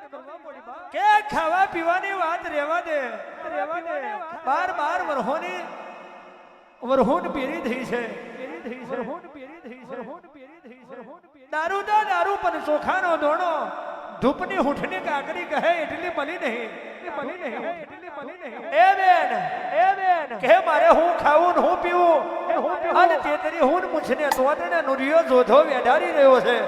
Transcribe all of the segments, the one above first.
કે ખાવા પીવાની વાત રહેવા દે બાર વરહોન પેરી થઈ છે દારૂ પણ ચોખાનો દોણો ધૂપની હૂંઠની કાકરી કહે એટલી મળી નહીં એ બેન કે મારે હું ખાવું હું પીવું અને તેતરી હું મૂછને તોતને નુરિયો જોધો વેડારી રહ્યો છે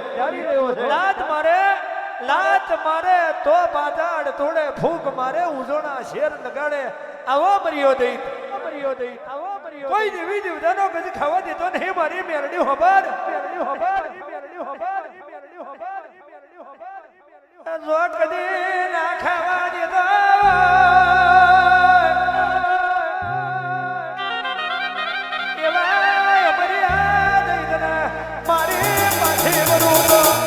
લાત મારે તો પાતાડ તોડે ફૂક મારે ઉજોણા શેર લગાડે આવો મર્યો દઈ કોઈ દેવી દેવતાનો ગજ ખાવા દેતો નહીં મારી મેરડી ખબર જો કદી ના ખાવા દેતો એવા મર્યા દઈ મારી પાસે બરોબર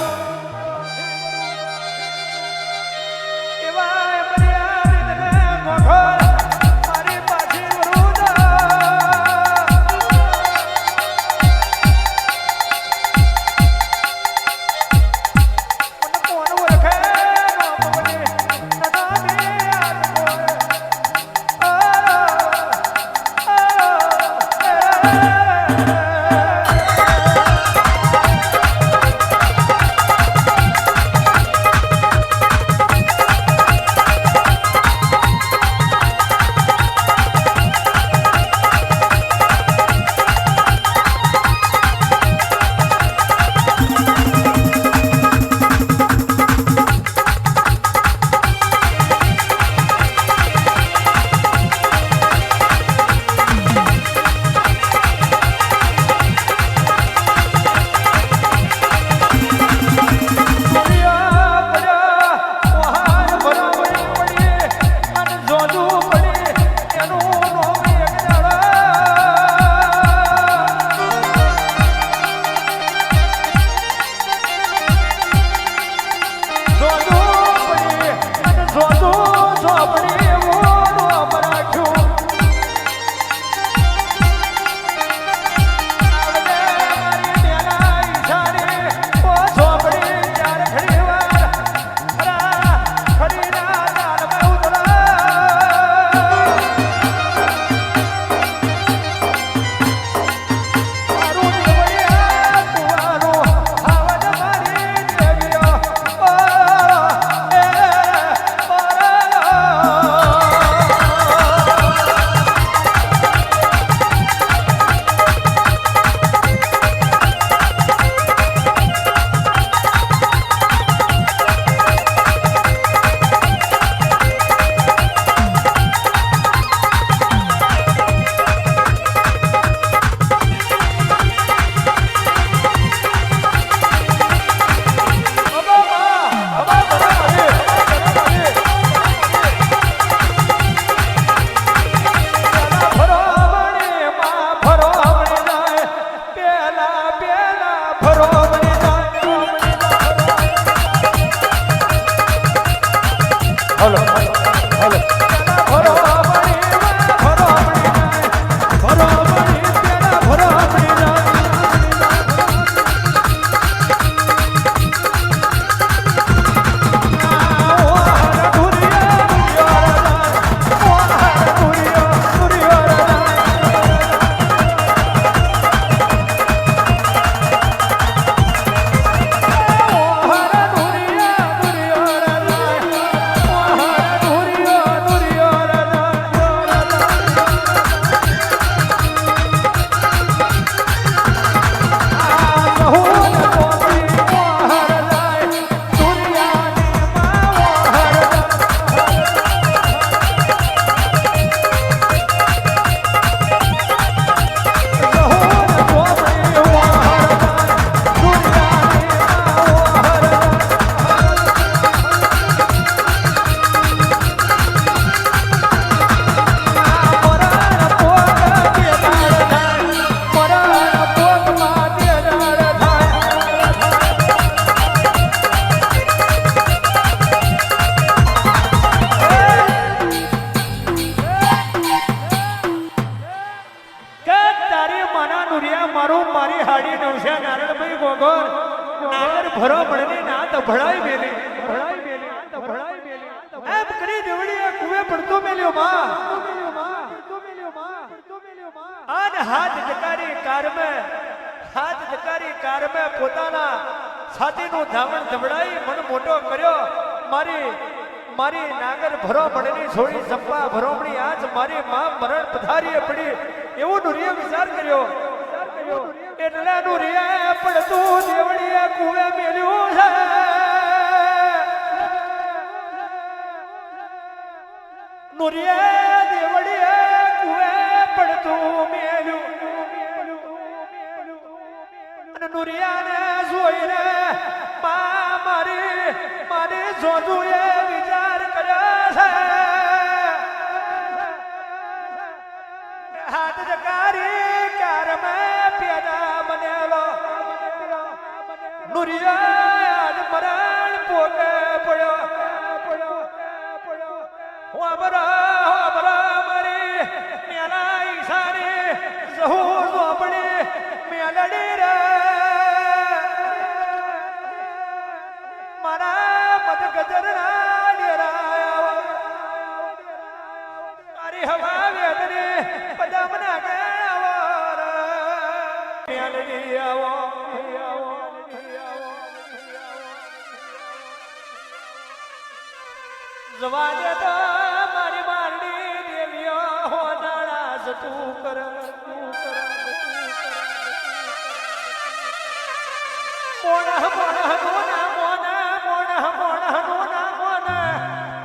ભણાઈ મેલ્યો એમ કરી દેવડીએ કુવે પડતો મેલ્યો માં આને હાથ જકારી કારમે પોતાના છાતીનું ધામણ ધબડાઈ મન મોટો કર્યો મારી નાગર ભરો પડેની છોડી સંપા ભરોમણી આજ મારી માં મરણ પથારીએ પડી એવો નુરિયા વિચાર કર્યો એટલા નુરિયા પડતું દેવડીએ કુવે મેલ્યું છે નુરિયા દેવડીએ કુવે પડતું મેલ્યું અને નુરિયાને જોઈને મારી જોજુએ વિચાર કર્યો છે હાથ જકારી કારમે પેદા બનેલો નુરિયા આજ મરણ પોકે પડ્યો હોબરા મારી મેલા ઈશાની સહુ ઝોપડી મેલડી રે મારા મત ગજરના ડેરાયા મારી હવા વેદની પદમના ગેવર મેલડી આવો જવા દે તો મારી મારડી દેવીઓ હો દાડા જતું કર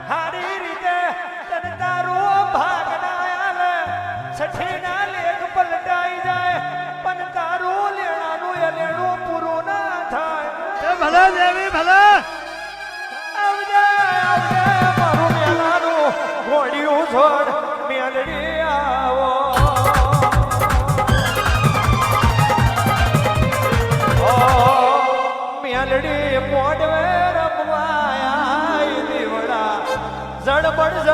હારી રીતે તને તારું ભાગ ના આલે છઠ્ઠી ના લેખ પલટાઈ જાય પણ તારું લેણાનું એ લેણું પૂરું ના થાય ભલે દેવી ભલે આવજે મારું મેલાનું ઘોડિયું છોડ મેલડી આવો મેલડી મોડવે રમવાયા દીવડા જડબડ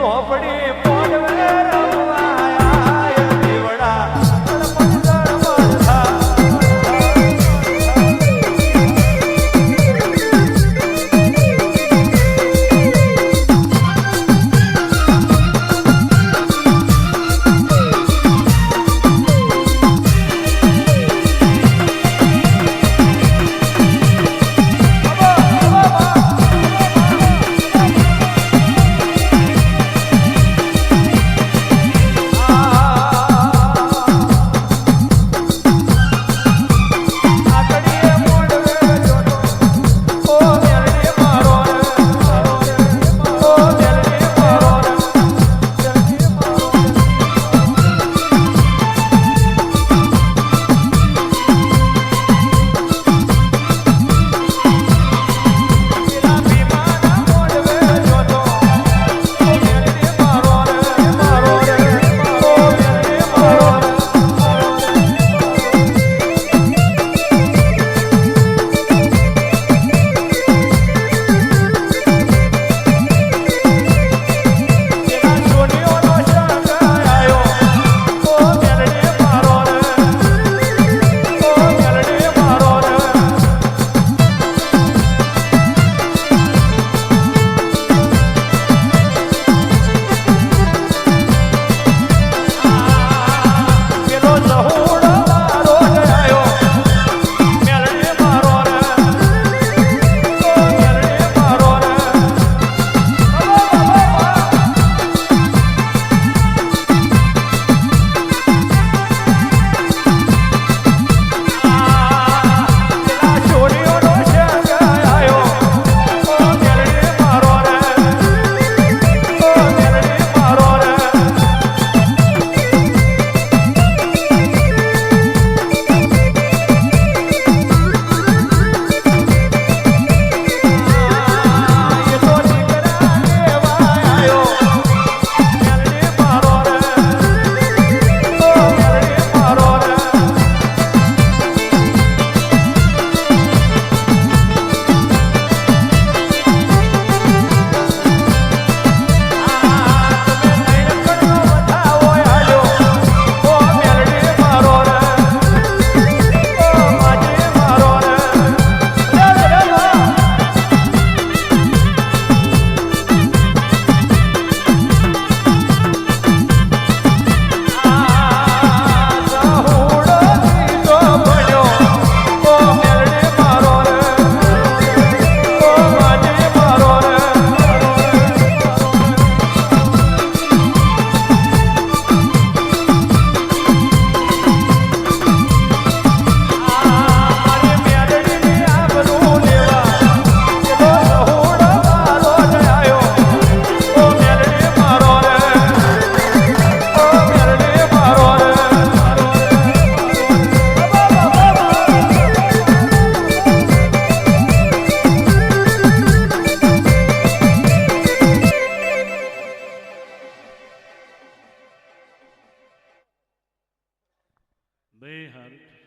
મોપડી પોડવે રમવાયા દીવડા તળપણ તળપણ બે હાલ